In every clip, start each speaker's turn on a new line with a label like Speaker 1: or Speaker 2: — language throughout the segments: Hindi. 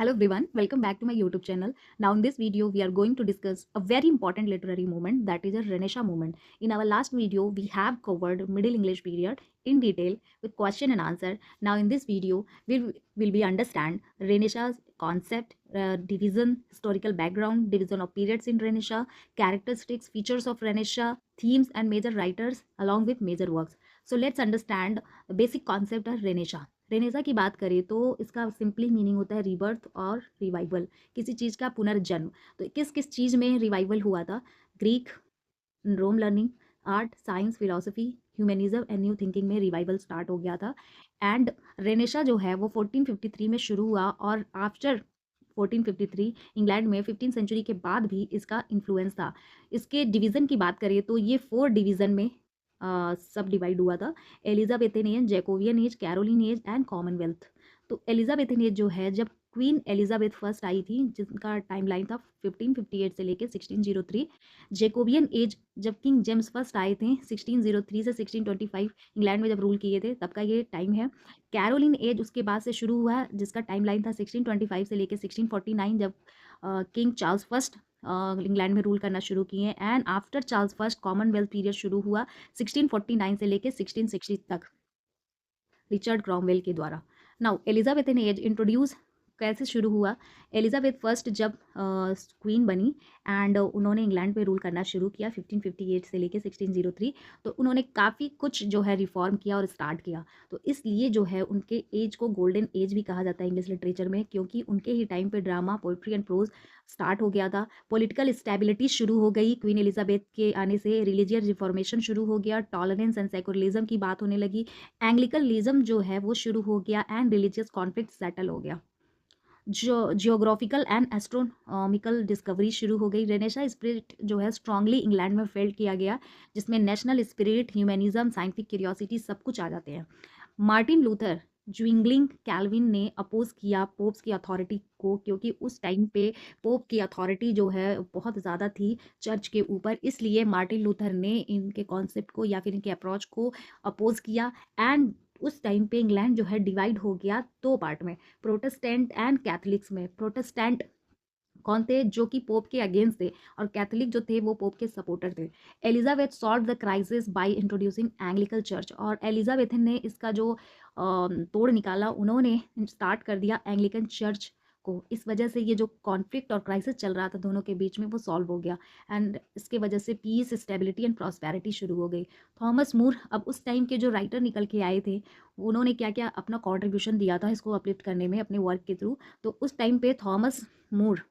Speaker 1: Hello everyone, welcome back to my YouTube channel. Now in this video we are going to discuss a very important literary movement, that is a Renaissance movement. In our last video we have covered Middle English period in detail with question and answer. Now in this video will be understand Renaissance concept, division, historical background, division of periods in Renaissance, characteristics, features of Renaissance, themes and major writers along with major works. So let's understand the basic concept of Renaissance. Renaissance की बात करें तो इसका सिंपली मीनिंग होता है रीबर्थ और रिवाइवल, किसी चीज़ का पुनर्जन्म। तो किस किस चीज़ में रिवाइवल हुआ था? Greek, Rome learning, art, science, philosophy, humanism and new thinking में रिवाइवल स्टार्ट हो गया था। एंड रेनेसा जो है वो 1453 में शुरू हुआ और आफ्टर 1453 इंग्लैंड में 15th सेंचुरी के बाद भी इसका इन्फ्लुएंस था। इसके डिवीज़न की बात करें तो ये 4 डिवीज़न में सब डिवाइड हुआ था। Elizabethan age, Jacobean age, Caroline age and commonwealth. तो एलिजाबेथन एज जो है जब क्वीन एलिजाबेथ फर्स्ट आई थी, जिनका टाइमलाइन था 1558 से लेके 1603। जैकोबियन एज जब किंग जेम्स फर्स्ट आए थे 1603 से 1625 इंग्लैंड में जब रूल किए थे, तब का ये टाइम है। कैरोलिन एज उसके बाद से शुरू हुआ, जिसका टाइमलाइन था 1625 से लेके 1649, जब किंग चार्ल्स फर्स्ट इंग्लैंड में रूल करना शुरू किए। And after Charles first Commonwealth period शुरू हुआ 1649 से लेके 1660 तक, रिचर्ड क्रॉमवेल के द्वारा। नाउ एलिजाबेथन एज इंट्रोड्यूस कैसे शुरू हुआ? एलिजाबेथ फर्स्ट जब क्वीन बनी एंड उन्होंने इंग्लैंड पे रूल करना शुरू किया 1558 से लेके 1603, तो उन्होंने काफ़ी कुछ जो है रिफॉर्म किया और स्टार्ट किया। तो इसलिए जो है उनके एज को गोल्डन एज भी कहा जाता है इंग्लिश लिटरेचर में, क्योंकि उनके ही टाइम पे drama, poetry and prose start हो गया था। पॉलिटिकल स्टेबिलिटी शुरू हो गई क्वीन एलिजाबेथ के आने से, रिलीजियस रिफॉर्मेशन शुरू हो गया, टॉलरेंस एंड सेकुलरिज्म की बात होने लगी, एंग्लिकलिज्म जो है वो शुरू हो गया एंड रिलीजियस कॉन्फ्लिक्ट सेटल हो गया। जो जियोग्राफिकल एंड एस्ट्रोनॉमिकल डिस्कवरी शुरू हो गई। रेनेसा स्पिरिट जो है स्ट्रांगली इंग्लैंड में फेल्ड किया गया, जिसमें national spirit, humanism, scientific curiosity सब कुछ आ जाते हैं। मार्टिन लूथर, ज्विंगलिंग कैल्विन ने अपोज किया पोप्स की अथॉरिटी को, क्योंकि उस टाइम पे पोप की अथॉरिटी जो है बहुत ज़्यादा थी चर्च के ऊपर, इसलिए मार्टिन लूथर ने इनके कॉन्सेप्ट को या फिर इनके अप्रोच को अपोज किया। एंड उस टाइम पे इंग्लैंड जो है डिवाइड हो गया 2 पार्ट में, प्रोटेस्टेंट एंड कैथलिक्स में। प्रोटेस्टेंट कौन थे? जो कि पोप के अगेंस्ट थे, और कैथलिक जो थे वो पोप के सपोर्टर थे। Elizabeth solve the crisis by introducing Anglican church, और एलिजाबेथन ने इसका जो तोड़ निकाला, उन्होंने स्टार्ट कर दिया एंग्लिकन चर्च को। इस वजह से ये जो कॉन्फ्लिक्ट और क्राइसिस चल रहा था दोनों के बीच में, वो सॉल्व हो गया एंड इसके वजह से पीस, स्टेबिलिटी एंड प्रॉस्पेरिटी शुरू हो गई। थॉमस मूर, अब उस टाइम के जो राइटर निकल के आए थे, उन्होंने क्या क्या अपना कॉन्ट्रीब्यूशन दिया था इसको अपलिफ्ट करने में अपने वर्क के थ्रू। तो उस टाइम पे थॉमस मूर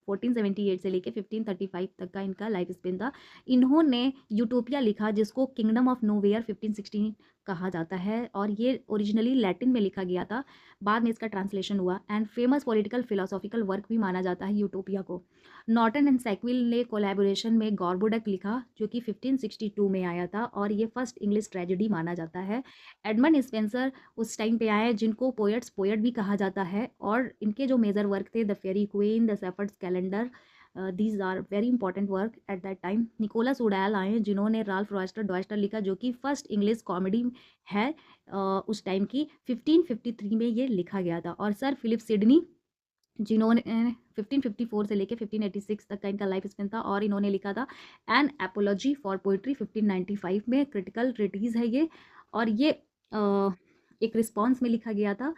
Speaker 1: 1478 से लेके 1535 तक का इनका लाइफ स्पेन था। इन्होंने यूटोपिया लिखा, जिसको किंगडम ऑफ नोवेयर 1516 कहा जाता है, और ये ओरिजिनली लैटिन में लिखा गया था, बाद में इसका ट्रांसलेशन हुआ। And famous political philosophical work भी माना जाता है यूटोपिया को। नॉर्टन एंड सैकविल ने कोलैबोरेशन में गॉर्बोडक लिखा, जो कि 1562 में आया था, और ये फर्स्ट इंग्लिश ट्रेजेडी माना जाता है। एडमंड स्पेंसर उस टाइम पे आए, जिनको पोएट भी कहा जाता है, और इनके जो मेजर वर्क थे the Faerie Queene, the Shepherd's Calendar, these are very important work at that time. Nicholas Udall आए, जिन्होंने राल्फ रॉयस्टर डॉयस्टर लिखा, जो कि फर्स्ट इंग्लिश कॉमेडी है उस टाइम की। 1553 में ये लिखा गया था। और सर फिलिप सिडनी, जिन्होंने 1554 से लेके 1586 तक का इनका लाइफ स्पेन था, और इन्होंने लिखा था एन एपोलॉजी फॉर पोइट्री 1595 में, क्रिटिकल ट्रीटीज है ये। और ये एक रिस्पॉन्स में लिखा गया था।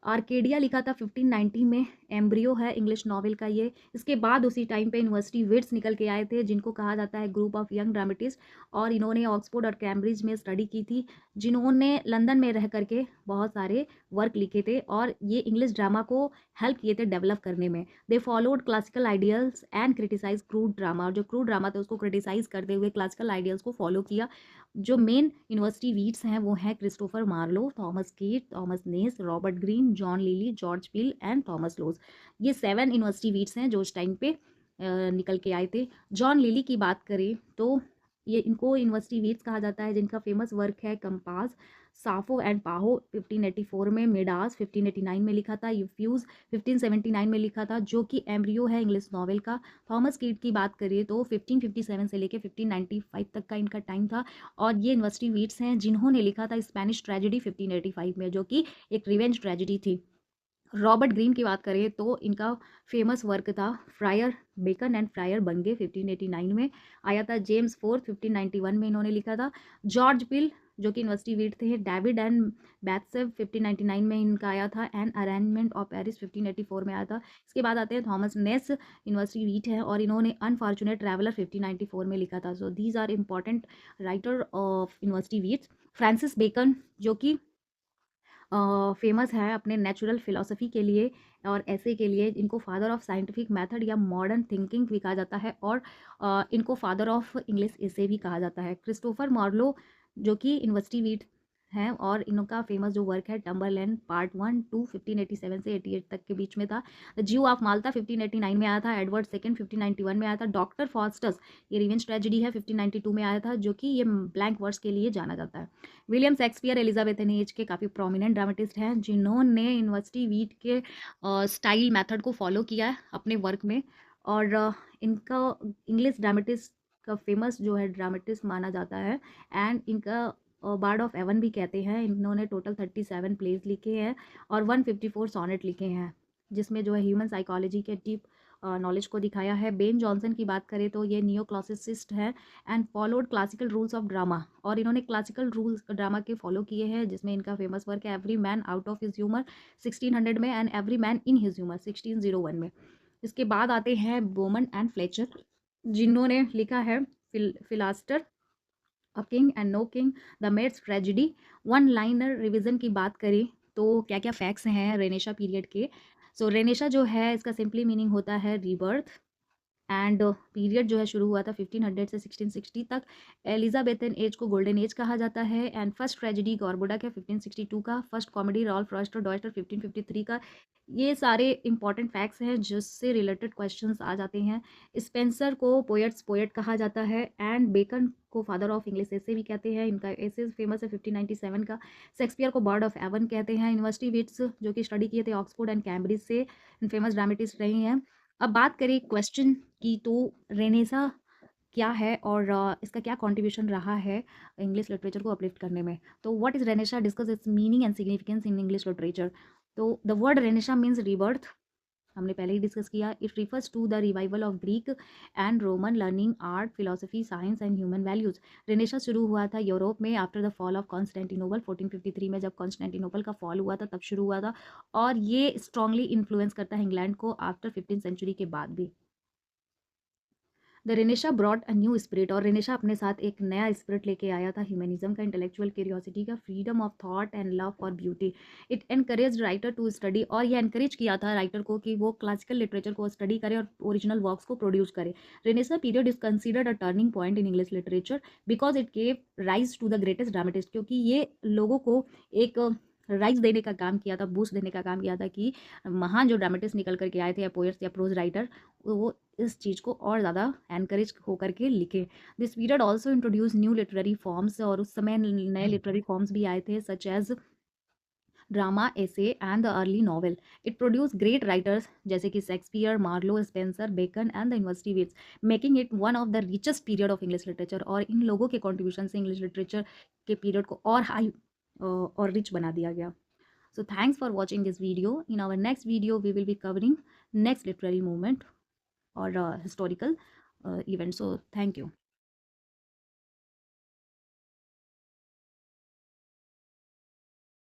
Speaker 1: आर्केडिया लिखा था 1590 में, एम्ब्रियो है इंग्लिश नॉवेल का ये। इसके बाद उसी टाइम पे यूनिवर्सिटी विट्स निकल के आए थे, जिनको कहा जाता है ग्रुप ऑफ यंग ड्रामेटिस्ट, और इन्होंने ऑक्सफोर्ड और कैम्ब्रिज में स्टडी की थी, जिन्होंने लंदन में रह करके बहुत सारे वर्क लिखे थे, और ये इंग्लिश ड्रामा को हेल्प किए थे डेवलप करने में। They followed classical ideals and criticize crude drama, और जो क्रूड ड्रामा था उसको क्रिटिसाइज करते हुए क्लासिकल आइडियल्स को फॉलो किया। जो मेन यूनिवर्सिटी वीड्स हैं वो हैं Christopher Marlowe, Thomas Kyd, Thomas Nashe, Robert Greene, John Lyly, George Peele and Thomas Lodge. ये 7 यूनिवर्सिटी वीड्स हैं जो उस टाइम पे निकल के आए थे। जॉन लिली की बात करें तो ये इनको यूनिवर्सिटी वीड्स कहा जाता है, जिनका फेमस वर्क है कंपास, साफो एंड पाहो 1584 में, मेडास 1589 में लिखा था, यूफ्यूज 1579 में लिखा था, जो कि एम्ब्रियो है इंग्लिश नॉवेल का। थॉमस कीट की बात करिए तो 1557 से लेके 1595 तक का इनका टाइम था, और ये यूनिवर्सिटी वीड्स हैं जिन्होंने लिखा था स्पेनिश ट्रेजेडी 1585 में, जो कि एक रिवेंज ट्रेजेडी थी। रॉबर्ट ग्रीन की बात करें तो इनका फेमस वर्क था फ्रायर बेकन एंड फ्रायर बंगे 1589 में आया था। जेम्स फोर्थ 1591 में इन्होंने लिखा था। जॉर्ज पिल जो कि यूनिवर्सिटी वीट थे। डेविड एंड बैथसेव 1599 में इनका आया था। एन अरेंजमेंट ऑफ पेरिस 1584 में आया था। इसके बाद आते हैं थॉमस नेस, यूनिवर्सिटी वीट है और इन्होंने अनफॉर्चुनेट ट्रैवलर 1594 में लिखा था। So these are important writer of university wit. Francis Bacon जो कि फेमस है अपने नेचुरल फिलॉसफी के लिए और ऐसे के लिए। इनको फादर ऑफ साइंटिफिक मेथड या मॉडर्न थिंकिंग भी कहा जाता है और इनको फादर ऑफ इंग्लिश इसे भी कहा जाता है। क्रिस्टोफर मार्लो जो कि यूनिवर्सिटी वीट हैं और इनका फेमस जो वर्क है टम्बरलैंड पार्ट 1 टू 1587 से 88 तक के बीच में था। द ज्यू ऑफ माल्टा 1589 में आया था। एडवर्ड सेकंड 1591 में आया था। डॉक्टर फॉस्टस ये रिवेंज ट्रेजेडी है 1592 में आया था जो कि ये ब्लैंक वर्ड्स के लिए जाना जाता है। विलियम शेक्सपियर एलिजाबेथन एज के काफ़ी प्रोमिनेंट ड्रामेटिस्ट हैं जिन्होंने यूनिवर्सिटी वीट के स्टाइल मेथड को फॉलो किया है अपने वर्क में और इनका इंग्लिश ड्रामेटिस्ट का फेमस जो है ड्रामेटिस्ट माना जाता है एंड इनका बार्ड ऑफ एवन भी कहते हैं। इन्होंने टोटल 37 प्लेज लिखे हैं और 154 सोनेट लिखे हैं जिसमें जो है ह्यूमन साइकोलॉजी के डीप नॉलेज को दिखाया है। बेन जॉनसन की बात करें तो ये नियो क्लासिसिस्ट है and followed classical rules of drama और इन्होंने क्लासिकल रूल्स ड्रामा के फॉलो किए हैं जिसमें इनका फेमस वर्क है every man out of his humour 1600 में and every man in his humour 1601 में। इसके बाद आते हैं बोमन एंड फ्लेचर जिन्होंने लिखा है Philaster a king and no king, the maid's tragedy. One liner revision की बात करें तो क्या क्या फैक्ट्स हैं रेनेशा पीरियड के। सो रेनेशा जो है इसका सिंपली मीनिंग होता है रीबर्थ एंड पीरियड जो है शुरू हुआ था 1500 से 1660 तक। एलिजाबेथन एज को गोल्डन एज कहा जाता है एंड फर्स्ट ट्रेजेडी गॉर्बोडा का 1562 का, फर्स्ट कॉमेडी रॉल्फ रॉयस्टर डॉयस्टर 1553 का। ये सारे इंपॉर्टेंट फैक्ट्स हैं जिससे रिलेटेड क्वेश्चंस आ जाते हैं। स्पेंसर को पोएट्स पोएट कहा जाता है एंड बेकन को फादर ऑफ इंग्लिश ऐसे भी कहते हैं। इनका ऐसे फेमस है 1597 का। शेक्सपियर को बर्ड ऑफ एवन कहते हैं। यूनिवर्सिटी विट्स जो कि स्टडी किए थे ऑक्सफोर्ड एंड कैम्ब्रिज से फेमस ड्रामेटिस्ट रहे हैं। अब बात करें क्वेश्चन की तो रेनेसा क्या है और इसका क्या कंट्रीब्यूशन रहा है इंग्लिश लिटरेचर को अपलिफ्ट करने में। तो what is Renaissance, discuss its meaning and significance in English literature. तो the word Renaissance means rebirth, हमने पहले ही डिस्कस किया। It refers to the revival of Greek and Roman learning, art, philosophy, science and human values. Renaissance शुरू हुआ था यूरोप में after the fall of Constantinople 1453 में। जब कॉन्स्टेंटिनोपल का फॉल हुआ था तब शुरू हुआ था और ये स्ट्रांगली इन्फ्लुएंस करता है इंग्लैंड को आफ्टर 15 सेंचुरी के बाद भी। The Renaissance broad a new spirit और रेनेशा अपने साथ एक नया स्पिरिट लेके आया था ह्यूमनिज्म का, इंटेलेक्चुअल क्यूरियोसिटी का, freedom of thought and love for beauty. It encourage writer to study और ये एनकरेज किया था राइटर को कि वो क्लासिकल लिटरेचर को स्टडी करे और ओरिजिनल वर्क्स को प्रोड्यूस करे। Renaissance period is considered a turning point in English literature because it gave rise to the greatest dramatist, क्योंकि ये लोगों को एक राइज देने का काम किया था, बूस्ट देने का काम किया था कि महान जो ड्रामेटिस्ट निकल करके आए थे या पोएट्स या प्रोज राइटर वो इस चीज़ को और ज़्यादा एनकरेज होकर के लिखे। This period also introduce new literary forms और उस समय नए लिटरेरी फॉर्म्स भी आए थे such as drama, essay and the early novel. It produce great writers जैसे कि Shakespeare, Marlowe, Spenser, Bacon and the university wits, making it one of the richest period of English literature. और इन लोगों के कॉन्ट्रीब्यूशन से इंग्लिश लिटरेचर के पीरियड को और हाई और रिच बना दिया गया। So thanks for watching this video. In our next video, we will be covering next literary movement or historical event. So thank you.